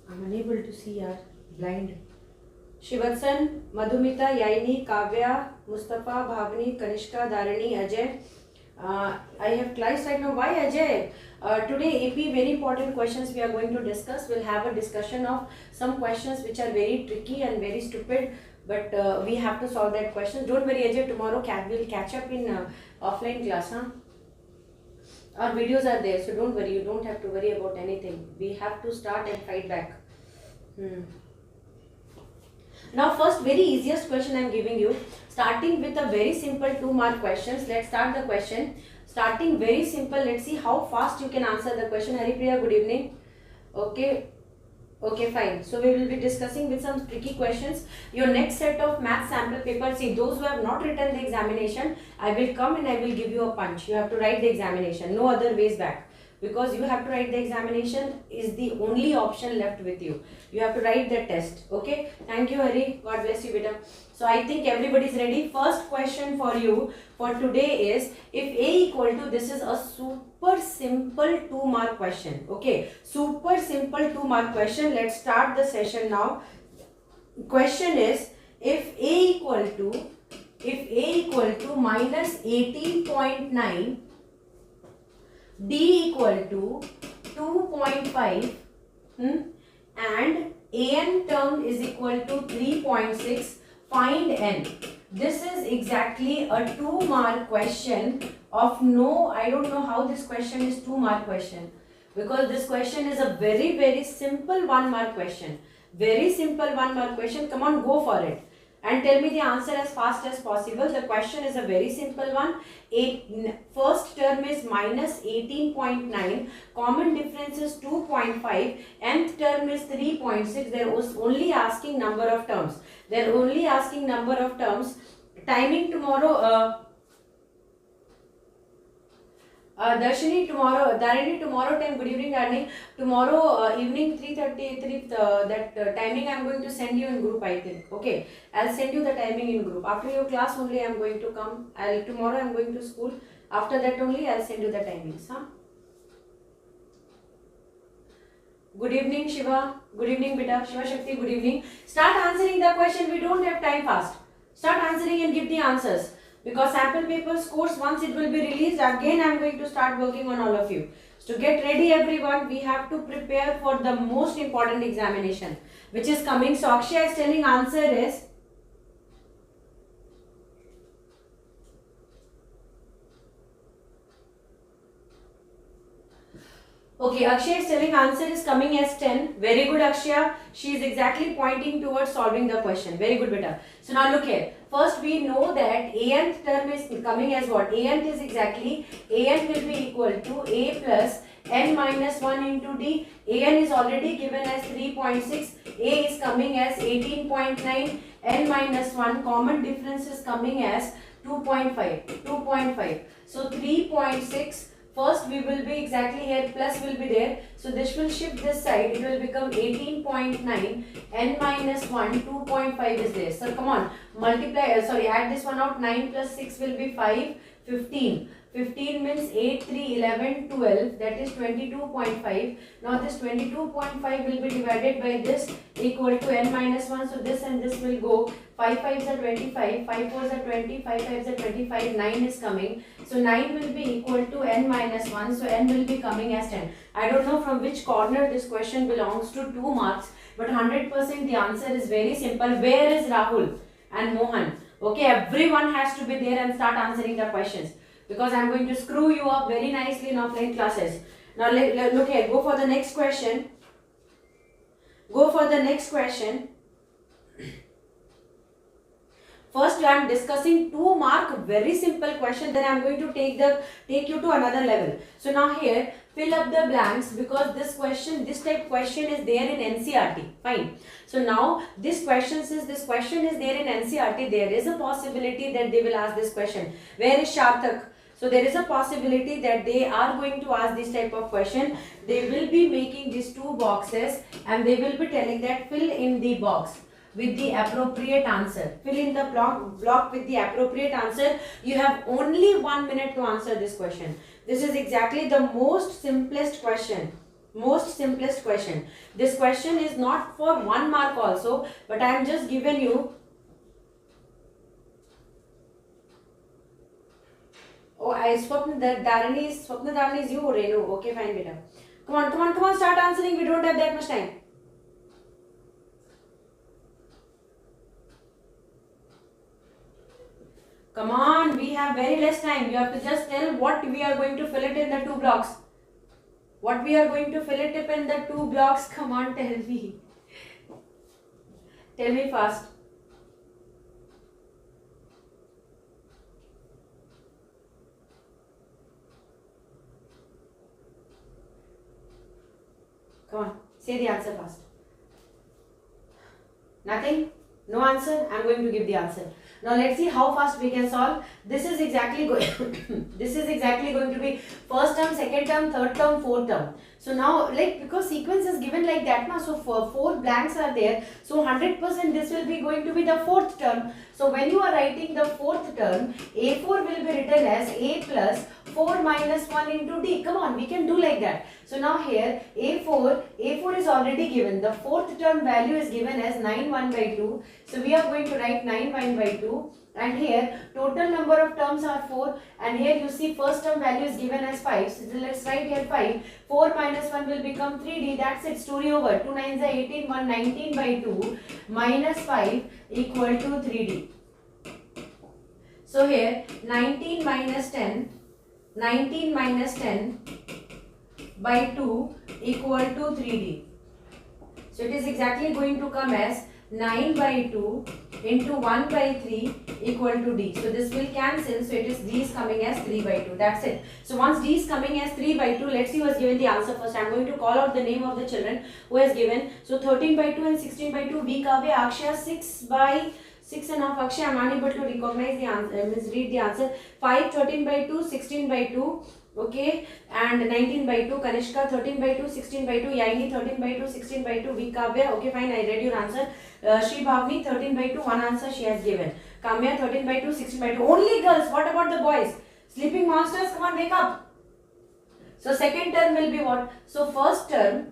I'm unable to see, yaar. Blind. Shivatsan, Madhumita, Yaini, Kavya, Mustafa, Bhavani, Kanishka, Dharani, Ajay. I have class right now. Why Ajay? Today AP very important questions we are going to discuss. We'll have a discussion of some questions which are very tricky and very stupid, but we have to solve that questions. Don't worry Ajay, tomorrow we'll catch up in offline class. Huh? Our videos are there, so don't worry. You don't have to worry about anything. We have to start and fight back. Now first very easiest question I am giving you, starting with a very simple 2-mark questions. Let's start the question. Starting very simple. Let's see how fast you can answer the question. Haripriya, good evening. Okay, fine. So we will be discussing with some tricky questions. Your next set of math sample papers, see those who have not written the examination, I will come and I will give you a punch. You have to write the examination, no other ways back. Because you have to write the examination is the only option left with you. You have to write the test. Okay. Thank you, Hari. God bless you, beta. So I think everybody is ready. First question for you for today is, if A equal to, this is a super simple 2-mark question. Okay. Super simple 2-mark question. Let's start the session now. Question is, if A equal to minus 18.9, D equal to 2.5 and an term is equal to 3.6, find n. This is exactly a 2-mark question of no, I don't know how this question is 2-mark question, because this question is a very, very simple 1-mark question. Very simple 1-mark question. Come on, go for it. And tell me the answer as fast as possible. The question is a very simple one. First term is minus 18.9. Common difference is 2.5. Nth term is 3.6. They are only asking number of terms. They are only asking number of terms. Timing tomorrow. Darshini, Dharini, tomorrow time, good evening Dharini, tomorrow evening 3:30, that timing I am going to send you in group, I think. Okay, I will send you the timing in group. After your class only I am going to come. Tomorrow I am going to school. After that only I will send you the timings. Huh? Good evening Shiva, good evening beta, Shiva Shakti, good evening. Start answering the question, we don't have time fast. Start answering and give the answers. Because sample papers course, once it will be released, again I am going to start working on all of you. So to get ready everyone, we have to prepare for the most important examination which is coming. So Akshay is telling answer is okay, Akshay is telling answer is coming as 10. Very good Akshay. She is exactly pointing towards solving the question. Very good beta. So now look here. First we know that anth term is coming as what? Anth is exactly, an will be equal to a plus n minus 1 into d. An is already given as 3.6. A is coming as 18.9. N minus 1. Common difference is coming as 2.5. So 3.6. First we will be exactly here, plus will be there. So this will shift this side. It will become 18.9. N minus 1, 2.5 is there. So come on, multiply, add this one out. 9 plus 6 will be 5. 15. 15 means 8, 3, 11, 12, that is 22.5. Now this 22.5 will be divided by this equal to n minus 1. So this and this will go. 5 5s are 25, 5 4s are 20, 5 5s are 25, 9 is coming. So 9 will be equal to n minus 1. So n will be coming as 10. I don't know from which corner this question belongs to 2 marks. But 100% the answer is very simple. Where is Rahul and Mohan? Okay, everyone has to be there and start answering the questions. Because I am going to screw you up very nicely in offline classes. Now look here, go for the next question. Go for the next question. First I am discussing 2 mark very simple question, then I am going to take you to another level. So now here fill up the blanks, because this type question is there in NCERT. Fine. So now this question, since this question is there in NCERT, there is a possibility that they will ask this question. Where is Sharthak? So there is a possibility that they are going to ask this type of question. They will be making these 2 boxes and they will be telling that fill in the box with the appropriate answer. Fill in the block with the appropriate answer. You have only 1 minute to answer this question. This is exactly the most simplest question. Most simplest question. This question is not for 1 mark also, but I am just given you. Oh, Swapna Dharani is you, Renu. Okay, fine, beta. Come on, start answering. We don't have that much time. Come on, we have very less time. You have to just tell what we are going to fill it in the 2 blocks. What we are going to fill it up in the 2 blocks. Come on, tell me. Tell me fast. Come on, say the answer fast. Nothing? No answer? I am going to give the answer. Now let's see how fast we can solve. This is exactly going to be first term, second term, third term, fourth term. So now, like, because sequence is given like that now, so 4 blanks are there. So 100% this will be going to be the 4th term. So when you are writing the 4th term, A4 will be written as A plus 4 minus 1 into D. Come on, we can do like that. So now here A4 is already given. The 4th term value is given as 9 1 by 2. So we are going to write 9 1 by 2. And here total number of terms are 4, and here you see first term value is given as 5. So let's write here 5. 4 minus 1 will become 3D. That's it, story over. 2 9s are 18, 1 19 by 2 minus 5 equal to 3D. So here 19 minus 10 by 2 equal to 3D. So it is exactly going to come as 9 by 2 into 1 by 3 equal to D. So this will cancel. So it is D is coming as 3 by 2. That's it. So once D is coming as 3 by 2, let's see who has given the answer first. I am going to call out the name of the children who has given. So 13 by 2 and 16 by 2. V Kavya, Akshaya 6 by 6 and half. Akshaya, I am unable to recognize the answer, read the answer. 5, 13 by 2, 16 by 2. Okay, and 19 by 2, Kanishka 13 by 2, 16 by 2, Yaini 13 by 2, 16 by 2, Vikavya, okay fine, I read your answer. Shri Bhavni 13 by 2, one answer she has given. Kamya 13 by 2, 16 by 2, only girls, what about the boys? Sleeping monsters, come on, wake up. So second term will be what? So first term,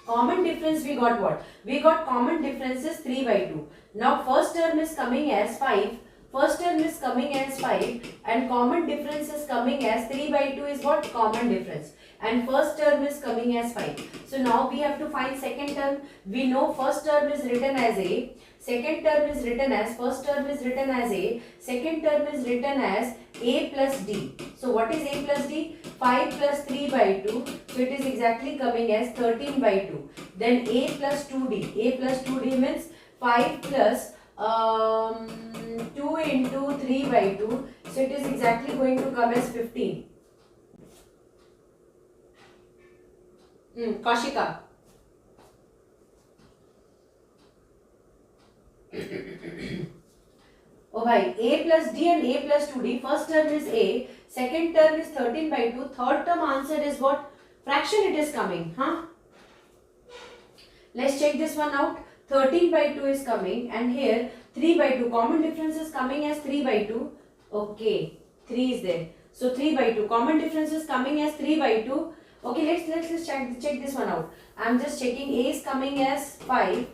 common difference we got what? We got common difference is 3 by 2. Now first term is coming as 5. First term is coming as 5 and common difference is coming as 3 by 2 is what? Common difference. And first term is coming as 5. So now we have to find second term. We know first term is written as A. Second term is written as, first term is written as A. Second term is written as A plus D. So what is A plus D? 5 plus 3 by 2. So it is exactly coming as 13 by 2. Then A plus 2D. A plus 2D means 5 plus 2 into 3 by 2. So it is exactly going to come as 15. Kashika. Oh bhai, A plus D and A plus 2D. First term is A. Second term is 13 by 2. Third term answer is what? Fraction it is coming. Let's check this one out. 13 by 2 is coming and here 3 by 2. Common difference is coming as 3 by 2. Okay. 3 is there. So 3 by 2. Common difference is coming as 3 by 2. Okay, let's check this one out. I'm just checking. A is coming as 5.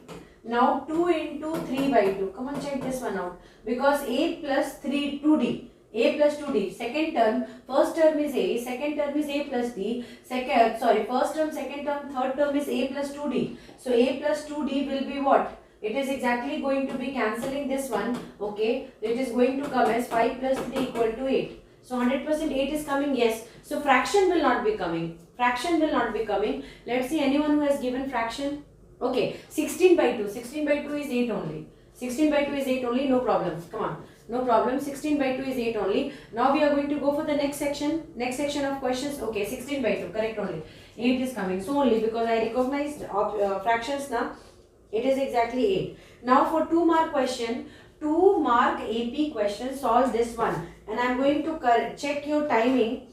Now 2 into 3 by 2. Come on, check this one out. Because A plus 3, 2D. A plus 2D. Second term, first term is A, second term is A plus D. First term, second term, third term is A plus 2D. So A plus 2D will be what? It is exactly going to be cancelling this one. Okay, it is going to come as 5 plus 3 equal to 8. So 100% 8 is coming, yes. So fraction will not be coming. Fraction will not be coming. Let's see anyone who has given fraction. Okay, 16 by 2. 16 by 2 is 8 only. 16 by 2 is 8 only, no problem. Come on, no problem. 16 by 2 is 8 only. Now we are going to go for the next section. Next section of questions. Okay, 16 by 2, correct only. 8 is coming. So only because I recognized fractions now, it is exactly 8. Now for 2 mark question, 2 mark AP question, solve this one. And I am going to check your timing.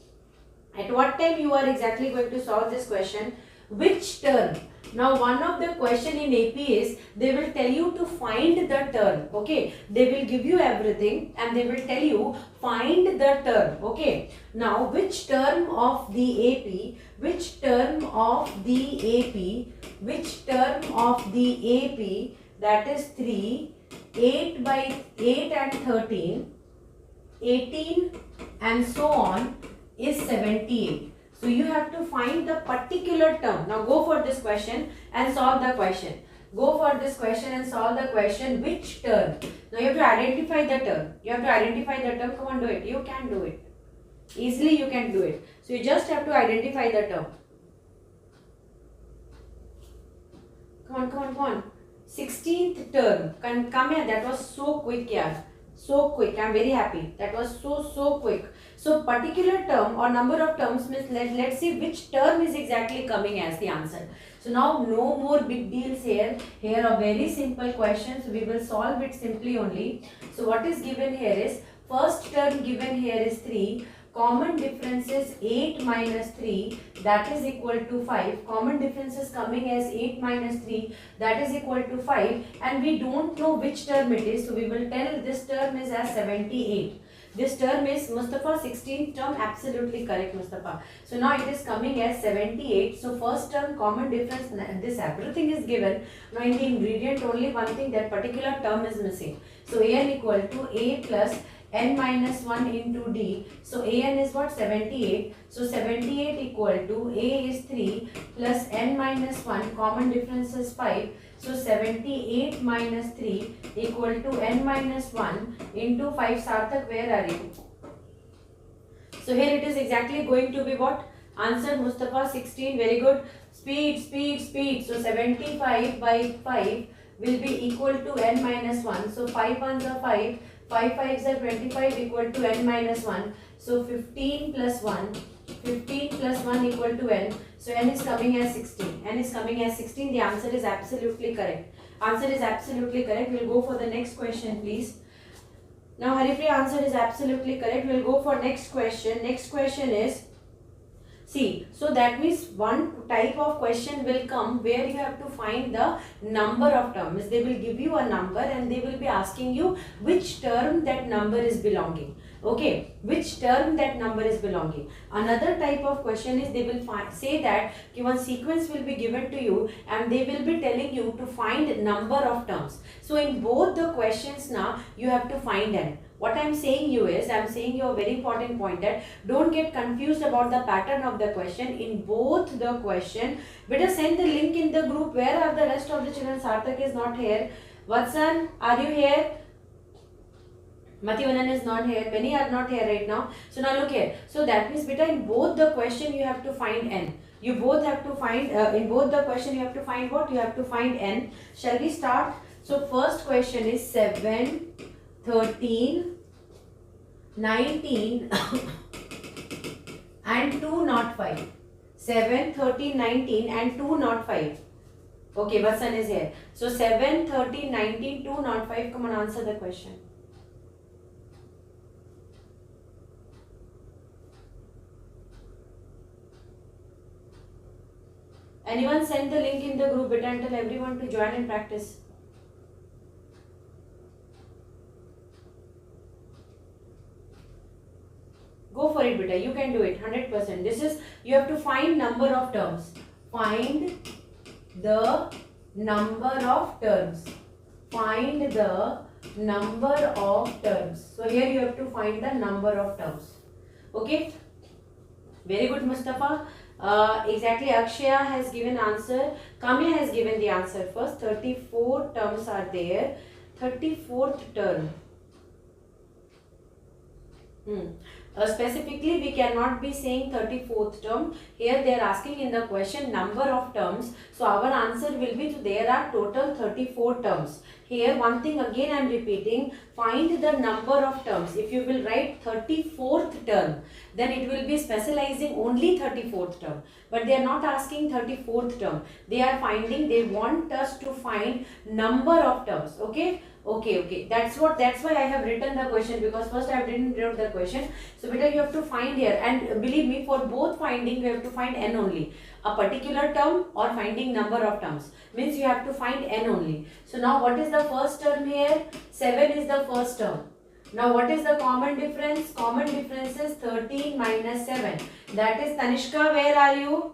At what time you are exactly going to solve this question? Which term? Now one of the question in AP is, they will tell you to find the term. Okay, they will give you everything and they will tell you find the term. Okay, now which term of the AP, which term of the AP, which term of the AP, that is 3, 8 by 8 and 13, 18 and so on is 78. So you have to find the particular term. Now go for this question and solve the question. Go for this question and solve the question. Which term? Now you have to identify the term. You have to identify the term. Come on, do it. You can do it. Easily you can do it. So you just have to identify the term. Come on, come on, come on. 16th term. Come here. That was so quick, yeah. So quick. I'm very happy. That was so quick. So particular term or number of terms means let's see which term is exactly coming as the answer. So now no more big deals here. Here are very simple questions. We will solve it simply only. So what is given here is first term given here is 3. Common difference is 8 minus 3, that is equal to 5. Common difference is coming as 8 minus 3, that is equal to 5. And we don't know which term it is. So we will tell this term is as 78. This term is Mustafa, 16th term, absolutely correct Mustafa. So now it is coming as 78. So first term common difference, this everything is given. Now in the ingredient only one thing, that particular term is missing. So an equal to a plus n minus 1 into d. So an is what? 78. So 78 equal to a is 3 plus n minus 1, common difference is 5. So 78 minus 3 equal to n minus 1 into 5. Sarthak, where are you? So here it is exactly going to be what? Answer Mustafa 16. Very good. Speed, speed, speed. So 75 by 5 will be equal to n minus 1. So 5 ones are 5. 5 5s are 25 equal to n minus 1. So 15 plus 1. 15 plus 1 equal to n. So n is coming as 16. N is coming as 16. The answer is absolutely correct. Answer is absolutely correct. We'll go for the next question, please. Now Haripriya, answer is absolutely correct. We'll go for next question. Next question is, see, so that means one type of question will come where you have to find the number of terms. They will give you a number and they will be asking you which term that number is belonging. Okay, which term that number is belonging. Another type of question is they will say that one sequence will be given to you and they will be telling you to find number of terms. So in both the questions now you have to find n. What I am saying you is, I am saying you a very important point, that don't get confused about the pattern of the question. In both the question, better send the link in the group. Where are the rest of the children? Sarthak is not here. Vatsan, are you here? Mathivanan is not here. Many are not here right now. So now look here. So that means better in both the question you have to find n. You both have to find, in both the question you have to find what? You have to find n. Shall we start? So first question is 7, 13, 19 and 2 not 5. 7, 13, 19 and 2 not 5. Okay, Vasan is here. So 7, 13, 19, 2 not 5. Come on, answer the question. Anyone send the link in the group beta and tell everyone to join and practice. 100%. This is, you have to find number of terms. Find the number of terms. Find the number of terms. So here you have to find the number of terms. Okay. Very good, Mustafa. Exactly, Akshaya has given answer. Kamya has given the answer first. 34 terms are there. 34th term. Specifically, we cannot be saying 34th term. Here they are asking in the question number of terms. So our answer will be, there are total 34 terms. Here one thing again I am repeating, find the number of terms. If you will write 34th term, then it will be specializing only 34th term. But they are not asking 34th term. They are finding, they want us to find number of terms. Okay. Okay. That's why I have written the question, because first I didn't write the question. So beta, you have to find here, and believe me, for both finding you have to find n only. A particular term or finding number of terms means you have to find n only. So now what is the first term here? 7 is the first term. Now what is the common difference? Common difference is 13 minus 7. That is, Tanishka, where are you?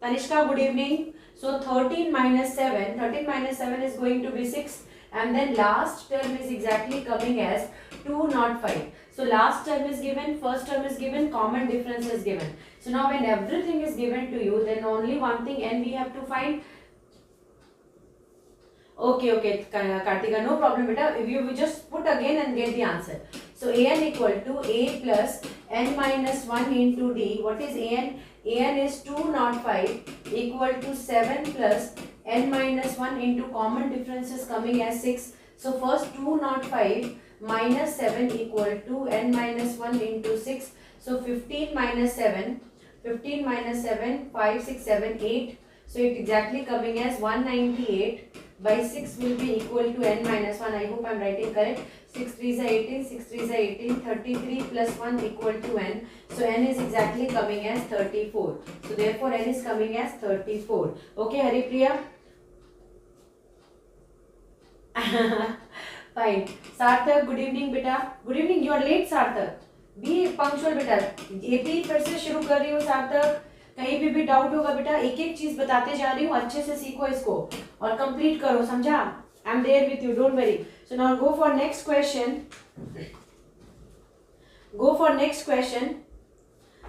Tanishka, good evening. So 13 minus 7. 13 minus 7 is going to be 6. And then last term is exactly coming as 205. So last term is given, first term is given, common difference is given. So now when everything is given to you, then only one thing n we have to find. Okay, Kartika, no problem beta. If you just put again and get the answer. So an equal to a plus n minus 1 into d. What is an? An is 205 equal to 7 plus n minus 1 into common difference is coming as 6. So first 205 minus 7 equal to n minus 1 into 6. So 15 minus 7, 5, 6, 7, 8. So it exactly coming as 198 by 6 will be equal to n minus 1. I hope I am writing correct. 6 3s are 18, 6 3s are 18, 33 plus 1 equal to n. So n is exactly coming as 34. So therefore n is coming as 34. Okay, Haripriya? Fine. Sarthak, good evening beta. Good evening, you are late Sarthak. Be punctual beta. 80 फिर से शुरू कर रही हूँ सार्थक. कहीं भी doubt होगा बेटा, एक एक चीज बताते जा रही हूँ, अच्छे से सीखो इसको और कंप्लीट करो, समझा? I am there with you, don't worry. So now go for next question. Go for next question.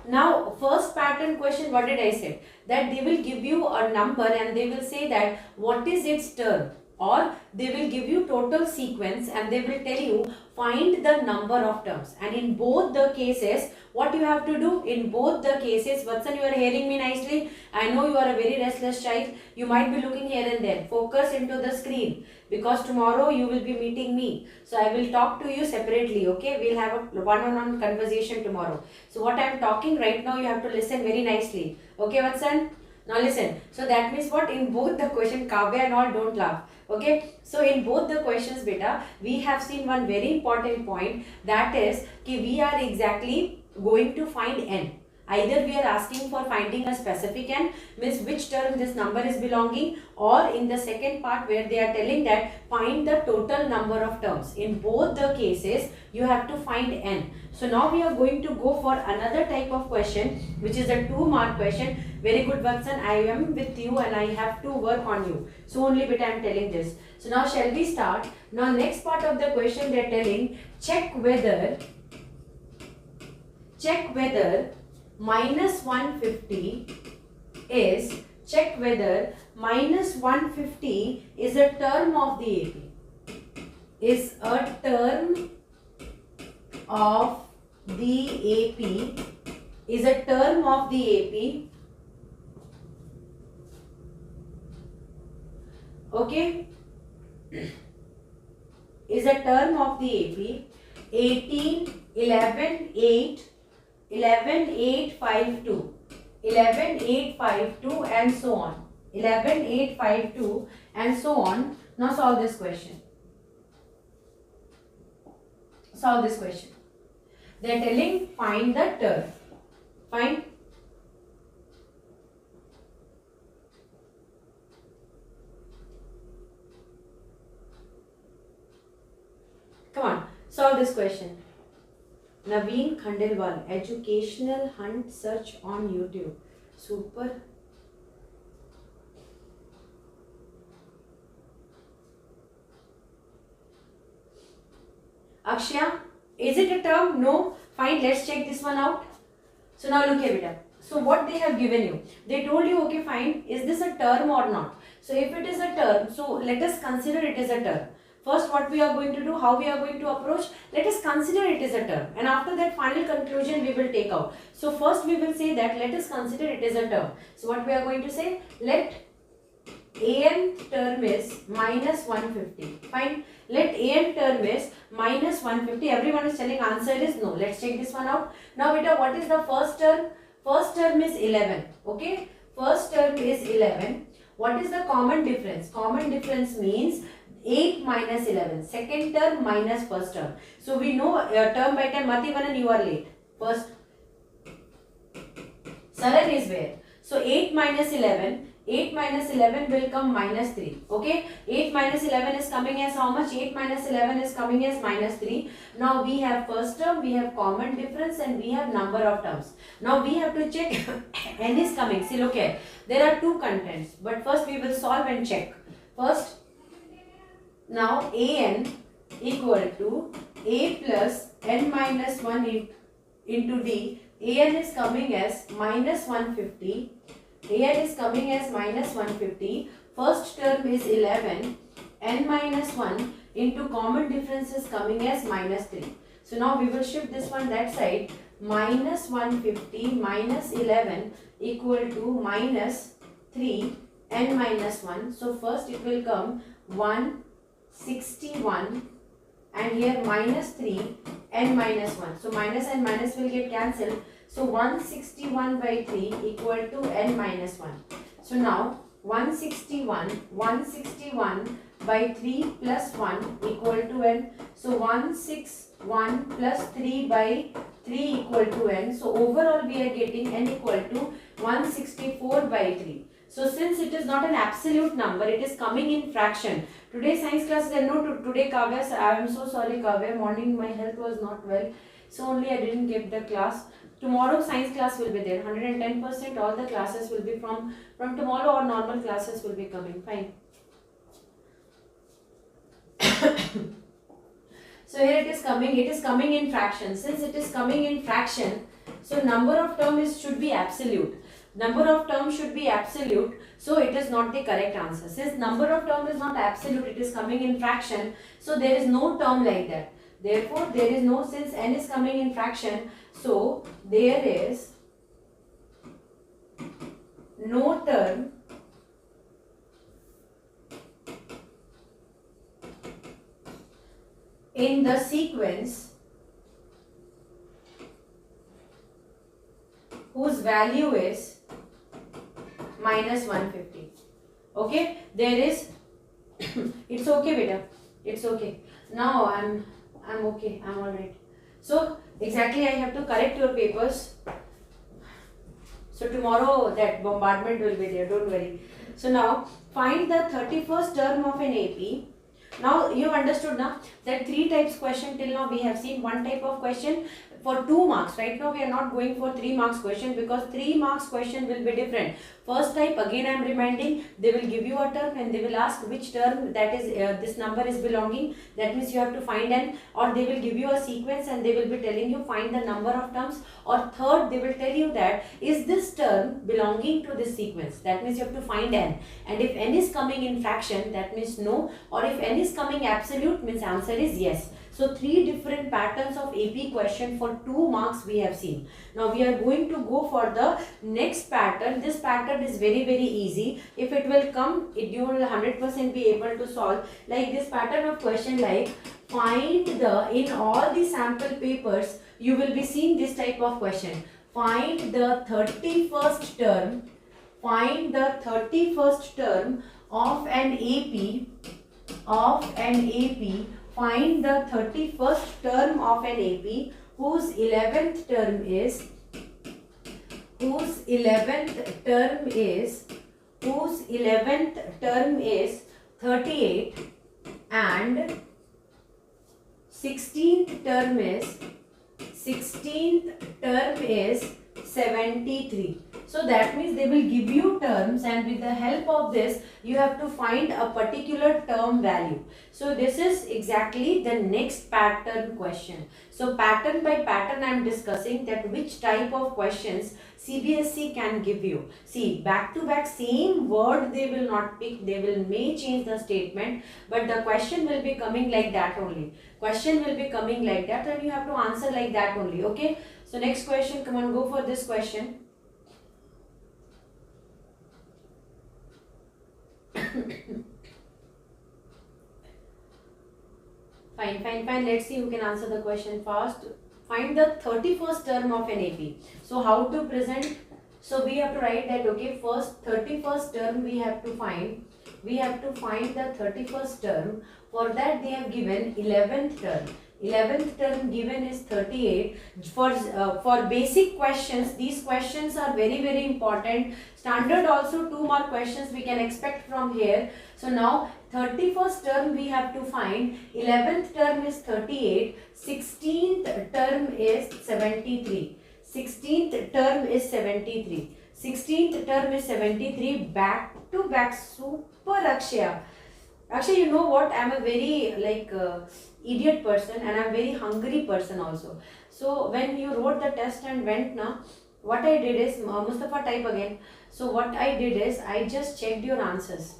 Now first pattern question, what did I say? That they will give you a number and they will say that what is its term, or they will give you total sequence and they will tell you find the number of terms. And in both the cases, what you have to do in both the cases, Watson, you are hearing me nicely. I know you are a very restless child. You might be looking here and there. Focus into the screen because tomorrow you will be meeting me. So I will talk to you separately. Okay, we'll have a one-on-one conversation tomorrow. So what I am talking right now, you have to listen very nicely. Okay, Watson? Now listen. So that means what? In both the question, Kavya and all, don't laugh. Okay, so in both the questions beta, we have seen one very important point, that is कि we are exactly going to find n. Either we are asking for finding a specific n, means which term this number is belonging, or in the second part where they are telling that find the total number of terms. In both the cases you have to find n. So now we are going to go for another type of question, which is a 2-mark question. Very good, Watson. I am with you and I have to work on you. So only bit I am telling this. So now shall we start? Now next part of the question they are telling check whether minus 150 is, check whether minus 150 is a term of the AP. Is a term of the AP. Is a term of the AP. Okay. Is a term of the AP. 18, 11, 8. 11, 8, 5, 2. 11, 8, 5, 2 and so on. 11, 8, 5, 2 and so on. Now solve this question. Solve this question. They are telling find the term. Fine. Come on, solve this question. Naveen Khandelwal, educational hunt search on YouTube. Super. Akshaya, is it a term? No. Fine, let's check this one out. So now look here, beta. So what they have given you, they told you, okay, fine, is this a term or not? So if it is a term, so let us consider it is a term. First, what we are going to do, how we are going to approach, let us consider it is a term, and after that final conclusion we will take out. So first we will say that let us consider it is a term. So what we are going to say, let an term is minus 150. Fine. Let an term is minus 150. Everyone is telling answer is no. Let's check this one out. Now beta, what is the first term? First term is 11. Okay. First term is 11. What is the common difference? Common difference means 8 minus 11. Second term minus first term. So we know term by term. Mativanan, you are late. First. Saran is where? So 8 minus 11. 8 minus 11 will come minus 3. Okay. 8 minus 11 is coming as how much? 8 minus 11 is coming as minus 3. Now we have first term, we have common difference, and we have number of terms. Now we have to check n is coming. See, look here. There are two contents. But first we will solve and check. First, now an equal to a plus n minus 1 into d. An is coming as minus 150. An is coming as minus 150. First term is 11. N minus 1 into common difference is coming as minus 3. So now we will shift this one that side. Minus 150 minus 11 equal to minus 3 n minus 1. So first it will come 161 and here minus 3 n minus 1. So minus and minus will get cancelled. So 161 by 3 equal to n minus 1. So now 161 by 3 plus 1 equal to n. So 161 plus 3 by 3 equal to n. So overall we are getting n equal to 164 by 3. So since it is not an absolute number, it is coming in fraction. Today science class, today Kavya, I am so sorry Kavya, morning my health was not well. So only I didn't give the class. Tomorrow science class will be there. 110% all the classes will be from tomorrow, or normal classes will be coming. Fine. So here it is coming in fraction. Since it is coming in fraction, so number of terms should be absolute. Number of terms should be absolute, so it is not the correct answer. Since number of terms is not absolute, it is coming in fraction, so there is no term like that. Therefore, there is no, since n is coming in fraction, so there is no term in the sequence whose value is minus 150. Okay, there is it's okay beta, it's okay. Now I'm okay, I'm alright. So exactly I have to correct your papers. So tomorrow that bombardment will be there, don't worry. So now find the 31st term of an AP. Now you have understood now that 3 types question till now we have seen. One type of question for 2 marks. Right now we are not going for 3 marks question, because 3 marks question will be different. First type, again I am reminding, they will give you a term and they will ask which term that is this number is belonging. That means you have to find n, or they will give you a sequence and they will be telling you find the number of terms, or third they will tell you that is this term belonging to this sequence. That means you have to find n, and if n is coming in fraction, that means no, or if n is coming absolute, means answer is yes. So 3 different patterns of AP question for 2 marks we have seen. Now we are going to go for the next pattern. This pattern is very easy. If it will come, you will 100% be able to solve. Like this pattern of question, like find the, in all the sample papers you will be seeing this type of question. Find the 31st term. Find the 31st term of an AP. Find the 31st term of an AP whose 11th term is 38 and 16th term is 16th term is 73. So that means they will give you terms, and with the help of this you have to find a particular term value. So this is exactly the next pattern question. So pattern by pattern I am discussing that which type of questions CBSE can give you. See, back to back same word they will not pick, they will may change the statement, but the question will be coming like that only. Question will be coming like that and you have to answer like that only. Okay. So next question, come on, go for this question. Fine. Let's see who can answer the question fast. Find the 31st term of an AP. So how to present? So we have to write that, okay, first 31st term we have to find. We have to find the 31st term. For that they have given 11th term. 11th term given is 38. For basic questions, these questions are very important. Standard also 2 more questions we can expect from here. So now 31st term we have to find. 11th term is 38. 16th term is 73. 16th term is 73. 16th term is 73. Back to back, super Akshaya. Actually, you know what? I am a very idiot person and I am very hungry person also. So when you wrote the test and went now, what I did is, Mustafa type again. So what I did is, I just checked your answers.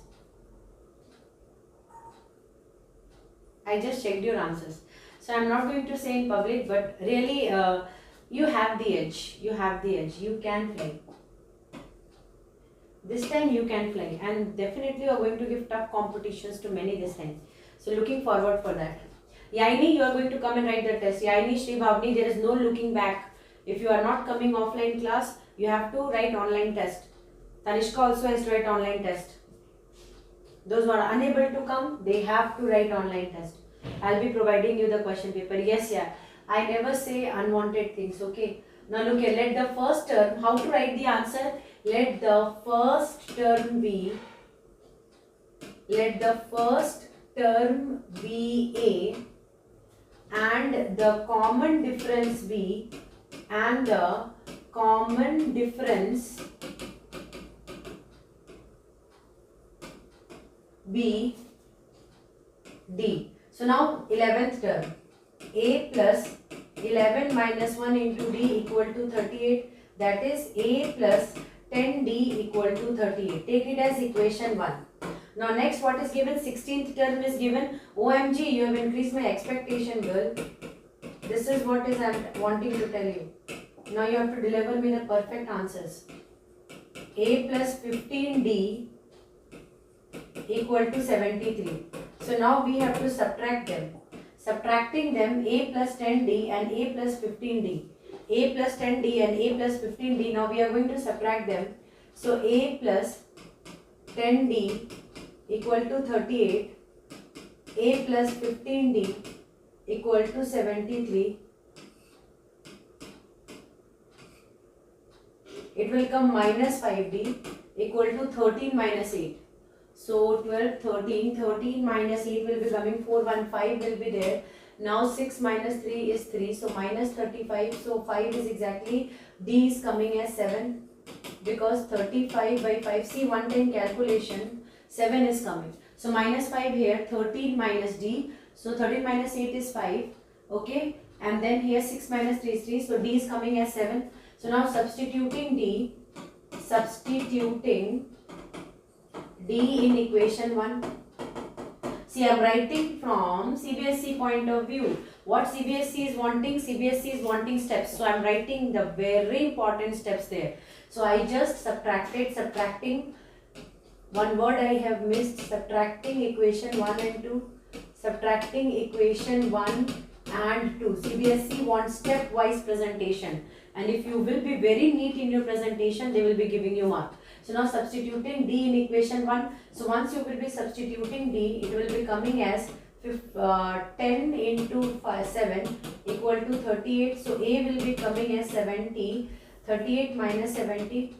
So I am not going to say in public, but really you have the edge. You can fly. This time you can fly, and definitely you are going to give tough competitions to many this time. So looking forward for that. Yaini, you are going to come and write the test. Yaini, Shri Bhavni, there is no looking back. If you are not coming offline class, you have to write online test. Tanishka also has to write online test. Those who are unable to come, they have to write online test. I'll be providing you the question paper. Yes, yeah. I never say unwanted things, okay? Now look here, let the first term, how to write the answer? Let the first term be A and the common difference be D. So now 11th term, A plus 11 minus 1 into D equal to 38. That is A plus 10D equal to 38. Take it as equation 1. Now next, what is given? 16th term is given. OMG, you have increased my expectation, girl. This is what is I am wanting to tell you. Now you have to deliver me the perfect answers. A plus 15D equal to 73. So now we have to subtract them. Subtracting them, A plus 10D and A plus 15D. A plus 10D and A plus 15D. Now we are going to subtract them. So A plus 10D equal to 38. A plus 15D equal to 73. It will come minus 5D equal to 13 minus 8. So 12, 13, 13 minus 8 will be coming 4, 1, 5 will be there. Now 6 minus 3 is 3, so minus 35, so 5 is exactly, D is coming as 7 because 35 by 5, see 110 calculation, 7 is coming. So minus 5 here, 13 minus D, so 13 minus 8 is 5, okay, and then here 6 minus 3 is 3, so D is coming as 7. So now substituting D in equation 1. See, I am writing from CBSE point of view. What CBSE is wanting? CBSE is wanting steps. So I am writing the very important steps there. So I just subtracting. One word I have missed, subtracting equation 1 and 2. Subtracting equation 1 and 2. CBSE wants stepwise presentation. And if you will be very neat in your presentation, they will be giving you mark. So now substituting D in equation 1. So once you will be substituting D, it will be coming as 10 into 7 equal to 38. So A will be coming as 70. 38 minus 70.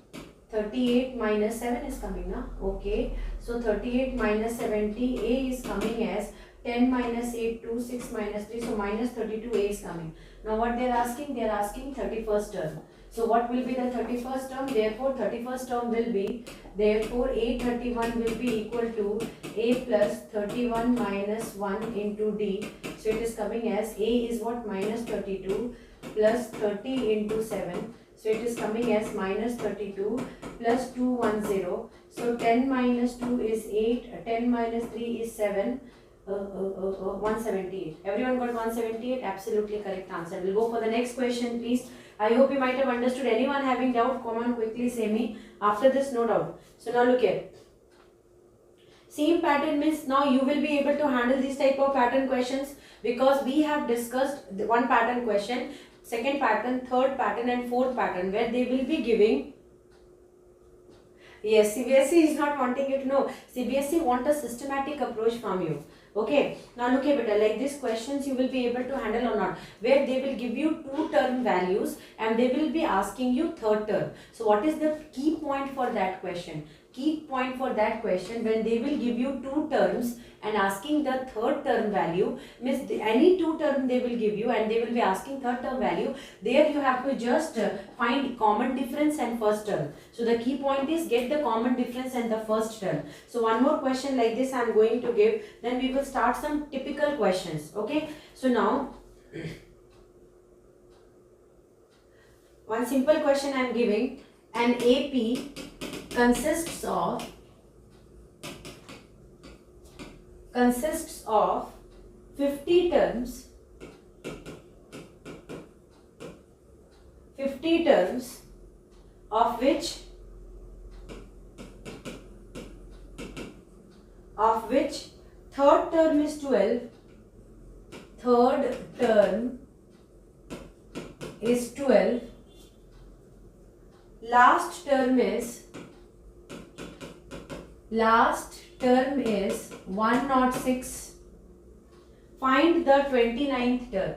38 minus 7 is coming now. Okay. So 38 minus 70. A is coming as 10 minus 8, 2, 6 minus 3. So minus 32 A is coming. Now what they are asking? They are asking 31st term. So what will be the 31st term? Therefore 31st term will be, therefore A31 will be equal to A plus 31 minus 1 into D. So it is coming as A is what? Minus 32 plus 30 into 7. So it is coming as minus 32 plus 210. So 10 minus 2 is 8, 10 minus 3 is 7. 178. Everyone got 178? Absolutely correct answer. We'll go for the next question, please. I hope you might have understood. Anyone having doubt, come on quickly say me. After this, no doubt. So now look here. Same pattern means now you will be able to handle this type of pattern questions, because we have discussed the one pattern question, second pattern, third pattern and fourth pattern, where they will be giving. Yes, CBSE is not wanting you to know. CBSE want a systematic approach from you. Okay, now look here beta, like these questions you will be able to handle or not, where they will give you two term values and they will be asking you third term. So what is the key point for that question? Key point for that question, when they will give you two terms and asking the third term value, means any two term they will give you and they will be asking third term value, there you have to just find common difference and first term. So the key point is get the common difference and the first term. So one more question like this I am going to give, then we will start some typical questions. Okay, so now one simple question I am giving. An AP consists of 50 terms, of which third term is 12, last term is 106. Find the 29th term.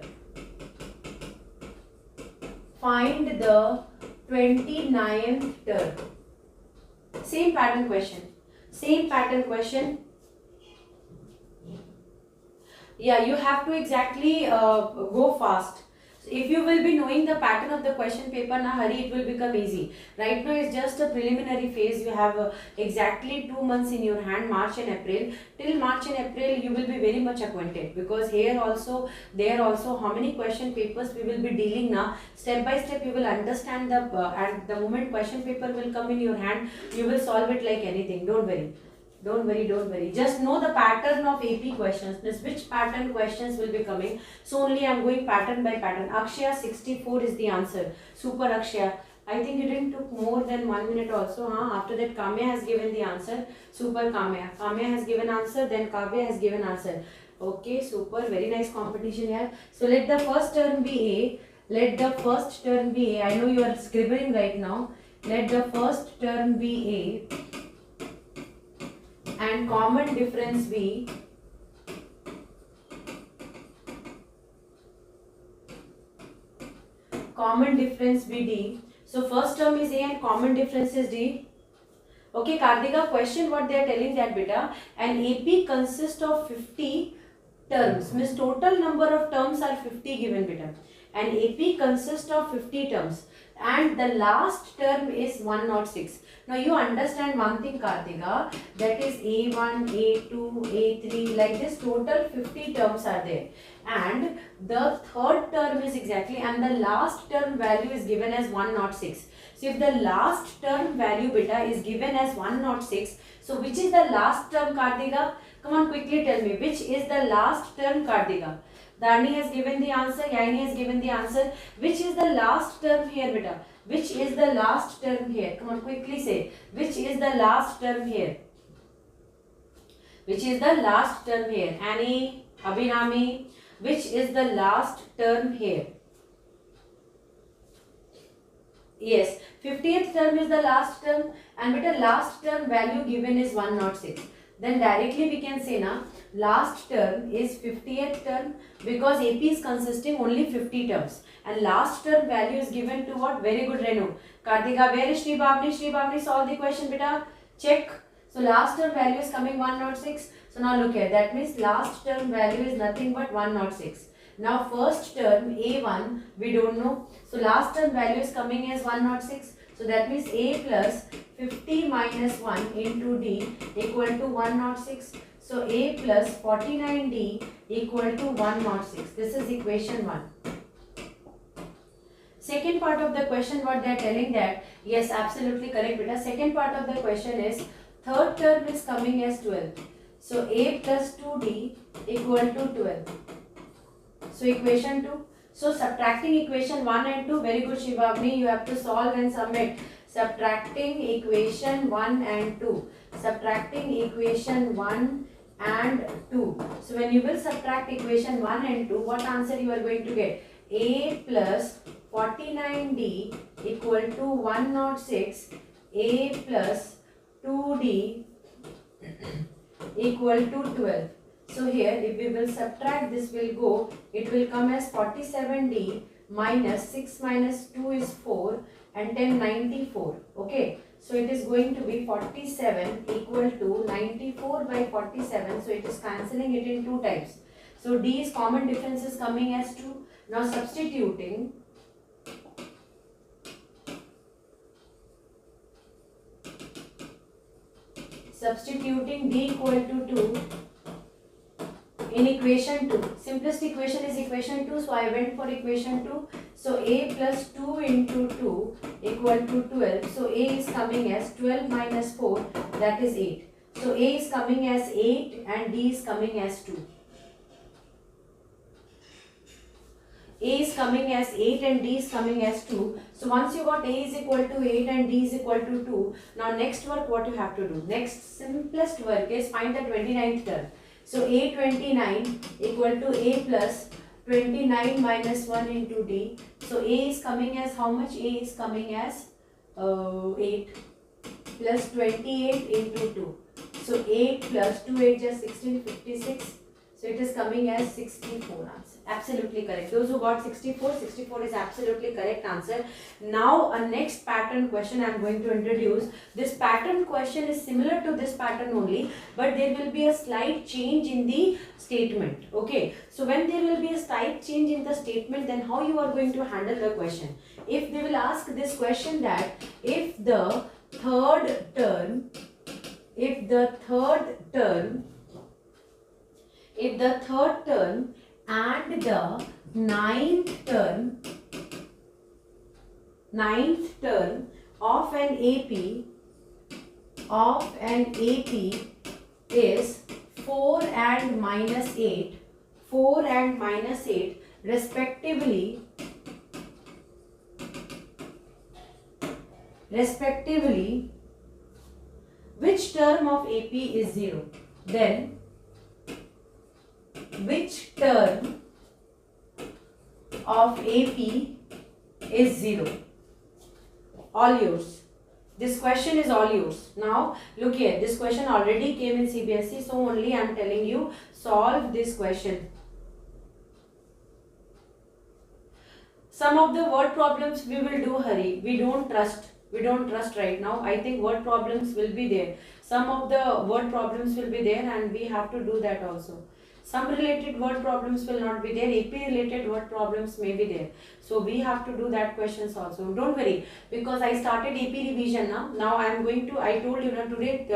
Same pattern question. Yeah, you have to exactly go fast. So if you will be knowing the pattern of the question paper, na hurry, it will become easy. Right now it's just a preliminary phase. You have exactly 2 months in your hand, March and April. Till March and April you will be very much acquainted, because here also, there also, how many question papers we will be dealing now. Step by step you will understand the and the moment question paper will come in your hand, you will solve it like anything. Don't worry. Just know the pattern of AP questions, means which pattern questions will be coming. So only I am going pattern by pattern. Akshaya 64 is the answer. Super Akshaya. I think you didn't took more than 1 minute also. After that Kamya has given the answer. Super Kamya. Kamya has given answer, then Kavya has given answer. Okay, super. Very nice competition here. So let the first term be A. I know you are scribbling right now. Let the first term be A. And common difference be D. So first term is A and common difference is D. Okay, Kartika, question what they are telling that beta. An AP consists of 50 terms. Means total number of terms are 50 given beta. An AP consists of 50 terms and the last term is 106. Now you understand one thing, Kartika, that is A1, A2, A3, like this total 50 terms are there. And the third term is exactly, and the last term value is given as 106. So if the last term value beta is given as 106, so which is the last term, Kartika? Come on, quickly tell me, which is the last term, Kartika? Dani has given the answer, Yaini has given the answer. Which is the last term here, beta? Which is the last term here? Come on, quickly say. Which is the last term here? Which is the last term here? Annie, Abhinami, which is the last term here? Yes, 50th term is the last term, and beta last term value given is 106. Then directly we can say na last term is 50th term, because AP is consisting only 50 terms and last term value is given to what? Very good, Renu. Kartika, where is Sri Bhavni? Sri Bhavni, solve the question beta. Check. So last term value is coming 106. So now look here, that means last term value is nothing but 106. Now first term A1 we don't know. So last term value is coming as 106. So that means A plus 50 minus 1 into D equal to 106. So A plus 49D equal to 106. This is equation 1. Second part of the question, what they are telling that, yes, absolutely correct beta. Second part of the question is third term is coming as 12. So A plus 2D equal to 12. So equation 2. So subtracting equation 1 and 2, very good Shivavni, you have to solve and submit. Subtracting equation 1 and 2. Subtracting equation 1 and 2. So when you will subtract equation 1 and 2, what answer you are going to get? A plus 49D equal to 106. A plus 2D equal to 12. So here if we will subtract, this will go, it will come as 47D minus 6 minus 2 is 4 and 10 94. Okay. So it is going to be 47 equal to 94 by 47. So it is cancelling it in 2 times. So D is common difference is coming as 2. Now substituting. Substituting D equal to 2 in equation 2. Simplest equation is equation 2. So I went for equation 2. So A plus 2 into 2 equal to 12. So A is coming as 12 minus 4, that is 8. So A is coming as 8 and D is coming as 2. A is coming as 8 and D is coming as 2. So once you got A is equal to 8 and D is equal to 2, now next work what you have to do? Next simplest work is find the 29th term. So A29 equal to A plus 29 minus 1 into D. So A is coming as how much? A is coming as 8 plus 28 into 2. So 8 plus 2, 8 just 16, 56. So it is coming as 64 answer. Absolutely correct. Those who got 64, 64 is absolutely correct answer. Now a next pattern question I am going to introduce. This pattern question is similar to this pattern only, but there will be a slight change in the statement. Okay. So when there will be a slight change in the statement, then how you are going to handle the question? If they will ask this question that if the third term and the ninth term of an AP is 4 and minus 8 respectively, which term of AP is 0? Then which term of AP is 0? All yours. This question is all yours. Now look here, this question already came in CBSE, so only I am telling you solve this question. Some of the word problems we will do, hurry. We don't trust right now. I think word problems will be there. Some of the word problems will be there and we have to do that also. Some related word problems will not be there. AP related word problems may be there. So we have to do that questions also. Don't worry, because I started AP revision now. Now I am going to, I told you today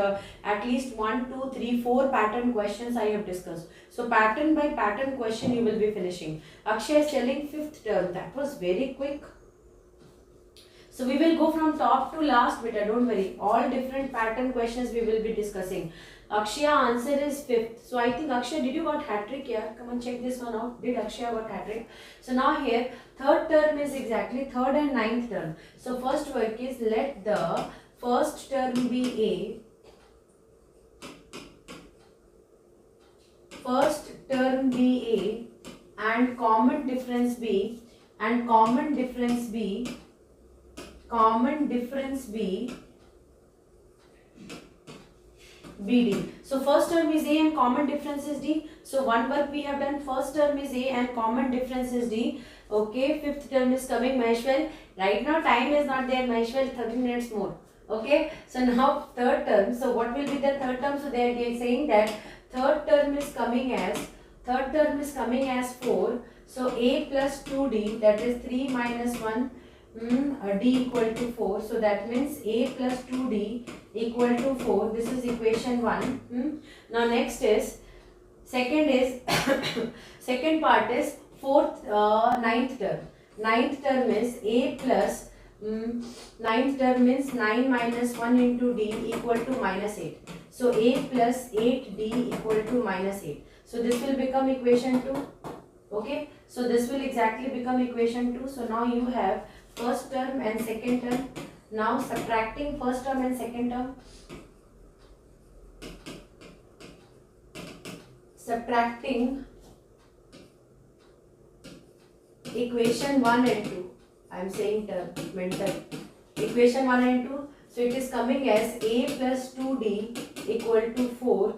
at least 1, 2, 3, 4 pattern questions I have discussed. So pattern by pattern question you will be finishing. Akshay is telling 5th term. That was very quick. So we will go from top to last, beta, don't worry. All different pattern questions we will be discussing. Akshaya answer is 5th. So I think Akshaya, did you got hat trick here? Come on, check this one out. Did Akshaya got hat trick? So now here, third term is exactly 3rd and 9th term. So first work is let the first term be A. First term be A and common difference B BD. So first term is A and common difference is D. So one work we have done, first term is A and common difference is D. Okay, 5th term is coming, Maheshwar. Right now time is not there, Maheshwar, 30 minutes more. Okay, so now third term. So what will be the third term? So they are saying that third term is coming as Third term is coming as 4. So a plus 2d, that is 3 minus 1, d equal to 4. So that means a plus 2d equal to 4. This is equation 1. Now next is, second is, second part is ninth term. Ninth term is a plus, ninth term means 9 minus 1 into d equal to minus 8. So a plus 8d equal to minus 8. So this will become equation 2. Okay. So this will exactly become equation 2. So now you have first term and second term. Now subtracting first term and second term. Subtracting equation 1 and 2. I am saying term, mental. Equation 1 and 2. So it is coming as a plus 2d equal to 4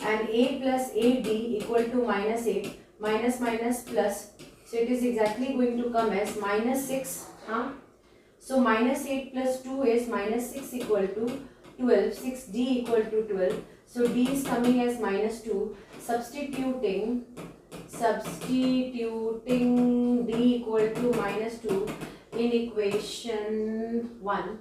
and a plus 8d equal to minus 8. Minus minus plus. So it is exactly going to come as minus 6. So minus 8 plus 2 is minus 6 equal to 12. 6d equal to 12. So d is coming as minus 2. Substituting d equal to minus 2 in equation 1.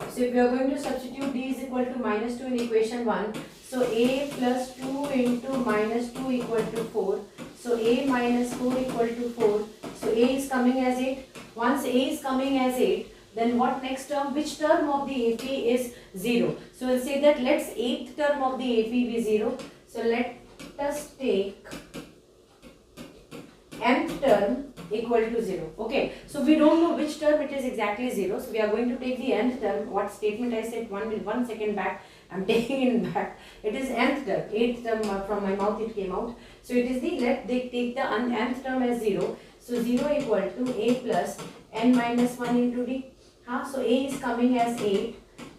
So if we are going to substitute d is equal to minus 2 in equation 1, so a plus 2 into minus 2 equal to 4. So a minus 4 equal to 4. So a is coming as 8. Once a is coming as 8, then what next term? Which term of the AP is 0? So we'll say that let's 8th term of the AP be 0. So let us take nth term equal to 0. Okay, so we don't know which term it is exactly 0. So we are going to take the nth term. What statement I said 1 second back, I'm taking it back. It is nth term. 8th term from my mouth it came out. So it is the, let they take the nth term as 0. So 0 equal to a plus n minus 1 into d. So a is coming as 8,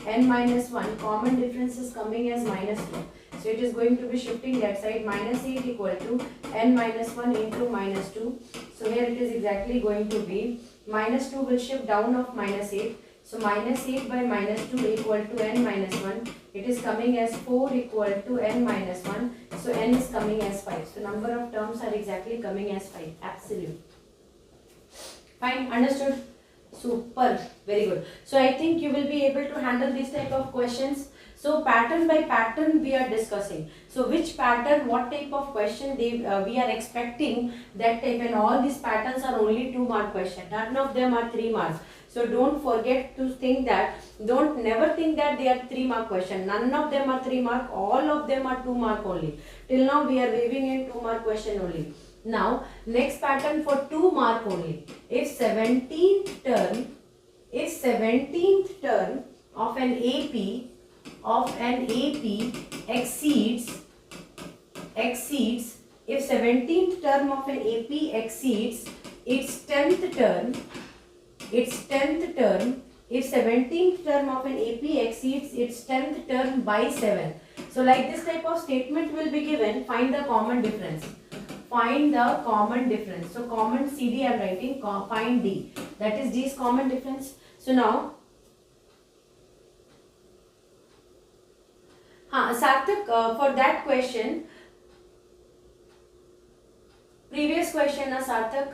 n minus 1, common difference is coming as minus 2. So it is going to be shifting that side, minus 8 equal to n minus 1 into minus 2. So here it is exactly going to be, minus 2 will shift down of minus 8. So minus 8 by minus 2 equal to n minus 1. It is coming as 4 equal to n minus 1. So n is coming as 5. So number of terms are exactly coming as 5. Absolute. Fine, understood? Super, very good. So I think you will be able to handle this type of questions. So pattern by pattern we are discussing. So which pattern, what type of question we are expecting that type, and all these patterns are only 2 mark question. None of them are 3 marks. So don't forget to think that, never think that they are 3 mark question. None of them are 3 mark, all of them are 2 mark only. Till now we are weaving in 2 mark question only. Now next pattern for 2 mark only. If 17th term of an AP exceeds, if 17th term of an AP exceeds its 10th term, if 17th term of an AP exceeds its 10th term by 7. So like this type of statement will be given, find the common difference. Find the common difference. So common CD I am writing, find D. That is D's common difference. So now, Sarthak, for that question, previous question, Sarthak,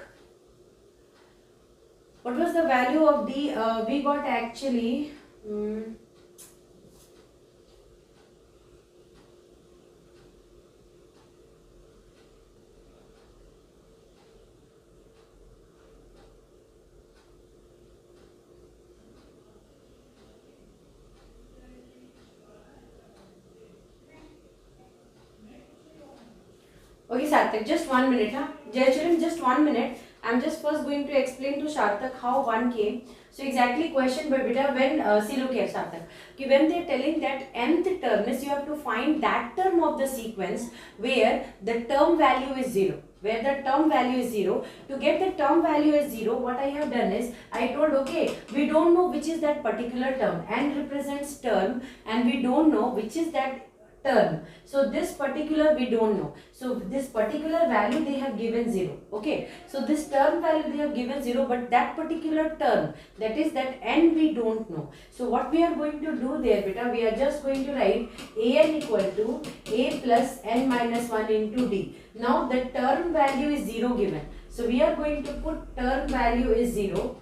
what was the value of D? We got actually, okay, Sarthak, just 1 minute. Dear children, just 1 minute. I am just first going to explain to Sarthak how 1 came. So exactly question by beta when, see look here Sarthak, when they are telling that nth term is, you have to find that term of the sequence where the term value is 0. Where the term value is 0. To get the term value as 0, what I have done is, I told okay, we don't know which is that particular term. N represents term and we don't know which is that term. So this particular we don't know. So this particular value they have given 0. Okay. So this term value they have given 0, but that particular term, that is that n, we don't know. So what we are going to do there, beta, we are just going to write an equal to a plus n minus 1 into d. Now the term value is 0 given. So we are going to put term value is 0.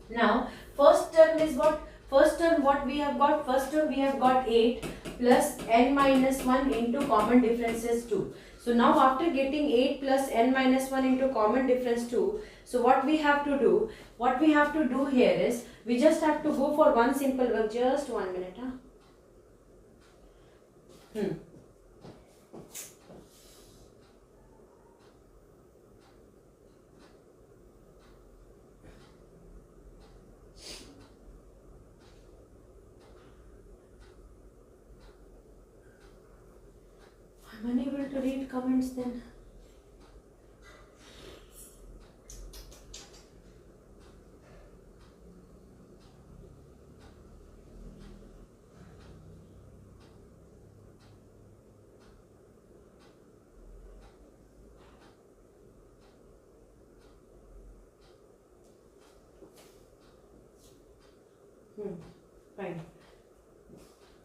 Now first term is what? First term what we have got? First term we have got 8 plus n minus 1 into common difference is 2. So now after getting 8 plus n minus 1 into common difference 2, so what we have to do? What we have to do here is, we just have to go for one simple work. Just 1 minute. I'm unable to read comments then. Fine.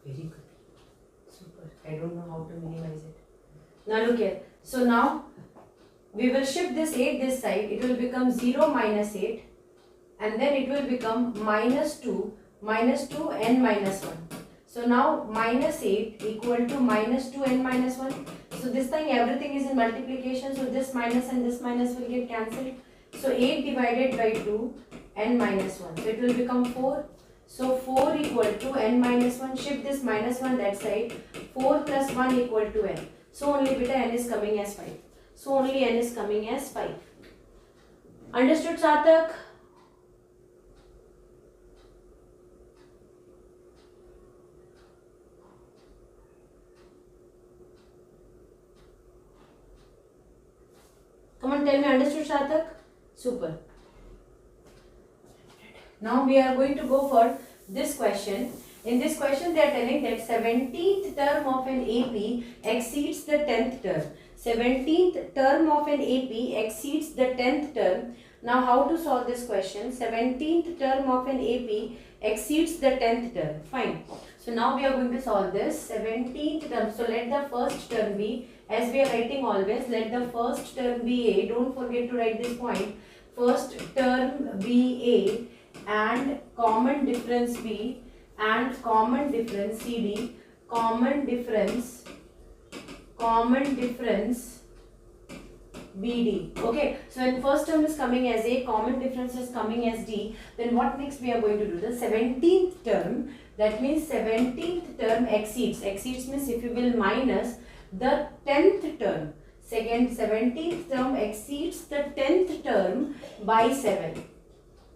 Very good. Super. I don't know how to minimize it. Now look here. So now we will shift this 8 this side. It will become 0 minus 8. And then it will become minus 2 n minus 1. So now minus 8 equal to minus 2 n minus 1. So this time everything is in multiplication. So this minus and this minus will get cancelled. So 8 divided by 2 n minus 1. So it will become 4. So 4 equal to n minus 1. Shift this minus 1 that side. 4 plus 1 equal to n. So only beta n is coming as 5. So only n is coming as 5. Understood, Sarthak? Come on, tell me, understood, Sarthak? Super. Now we are going to go for this question. In this question they are telling that 17th term of an AP exceeds the 10th term. 17th term of an AP exceeds the 10th term. Now how to solve this question? 17th term of an AP exceeds the 10th term. Fine. So now we are going to solve this. 17th term. So let the first term be, as we are writing always, let the first term be A. Don't forget to write this point. First term be A and common difference B and common difference CD, common difference BD. Okay, so when first term is coming as A, common difference is coming as D, then what next we are going to do? The 17th term, that means 17th term exceeds means if you will minus the 10th term. 17th term exceeds the 10th term by 7.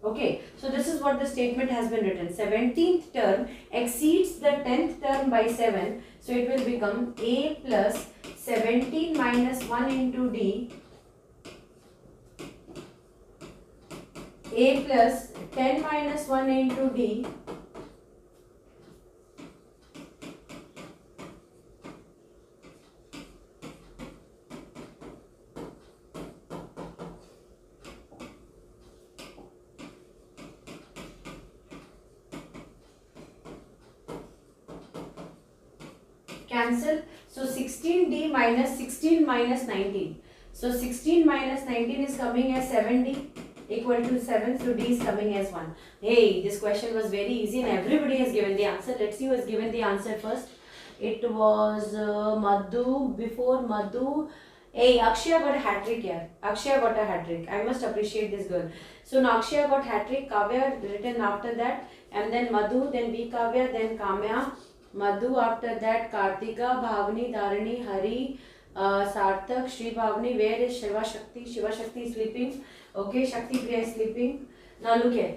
Okay, so this is what the statement has been written. 17th term exceeds the 10th term by 7. So it will become A plus 17 minus 1 into D, A plus 10 minus 1 into D, cancel. So 16D minus 16 minus 19. So 16 minus 19 is coming as 7D equal to 7. So D is coming as 1. Hey, this question was very easy and everybody has given the answer. Let's see who has given the answer first. It was Madhu. Before Madhu, hey, Akshaya got a hat trick here. Akshaya got a hat trick. I must appreciate this girl. So now Akshaya got hat trick. Kavya written after that, and then Madhu, then V Kavya, then Kamya. Madhu after that, Kartika, Bhavani, Dharani, Hari, Sarthak, Shri Bhavani. Where is Shiva Shakti? Shiva Shakti is sleeping. Okay, Shakti Priya is sleeping. Now look here.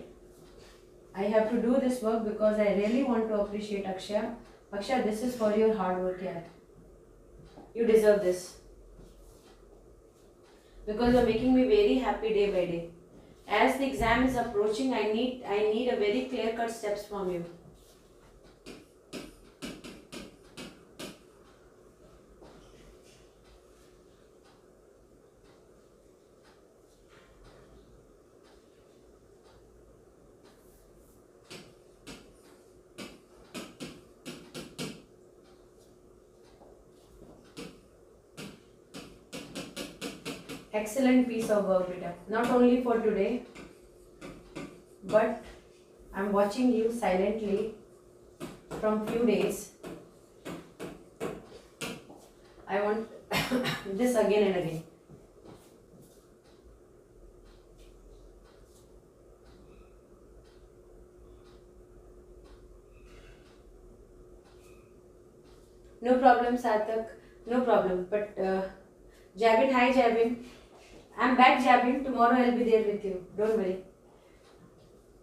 I have to do this work because I really want to appreciate Akshaya. Akshaya, this is for your hard work, yaar. You deserve this. Because you are making me very happy day by day. As the exam is approaching, I need a very clear-cut steps from you. Excellent piece of work, beta. Not only for today, but I'm watching you silently from few days. I want this again and again. No problem, Sarthak. No problem. But Jabin, hi Jabin. I'm back, Jabin. Tomorrow I'll be there with you. Don't worry.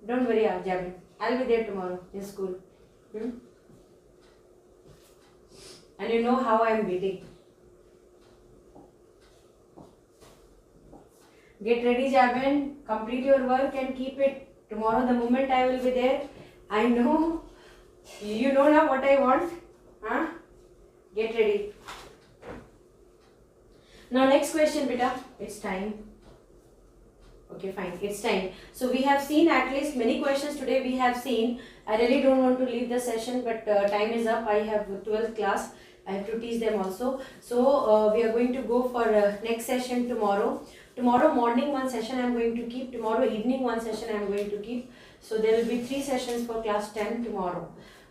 Don't worry, Jabin. I'll be there tomorrow in school. And you know how I'm beating. Get ready, Jabin. Complete your work and keep it. Tomorrow, the moment I will be there, I know. You know now what I want. Huh? Get ready. Now, next question, beta. It's time. Okay, fine. It's time. So, we have seen at least many questions today. We have seen. I really don't want to leave the session, but time is up. I have 12th class. I have to teach them also. So, we are going to go for next session tomorrow. Tomorrow morning one session I am going to keep. Tomorrow evening one session I am going to keep. So, there will be 3 sessions for class 10 tomorrow.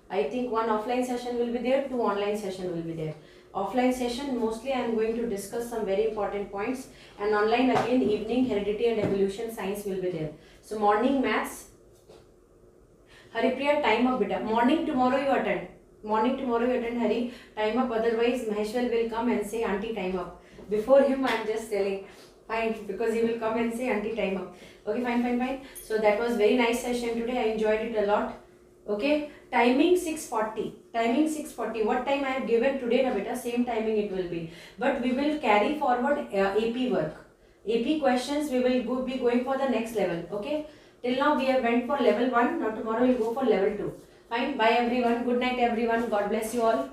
I think one offline session will be there, 2 online session will be there. Offline session mostly I am going to discuss some very important points, and online again evening heredity and evolution science will be there. So morning maths. Haripriya, time up beta. Morning tomorrow you attend. Morning tomorrow you attend, Hari. Time up, otherwise Maheshwar will come and say auntie time up. Before him I am just telling. Fine, because he will come and say auntie time up. Okay, fine. So that was very nice session today. I enjoyed it a lot. Okay, timing 6:40. Timing 6:40. What time I have given today, na beta, same timing it will be. But we will carry forward AP work. AP questions we will be going for the next level. Okay. Till now we have went for level 1. Now tomorrow we will go for level 2. Fine. Bye everyone. Good night everyone. God bless you all.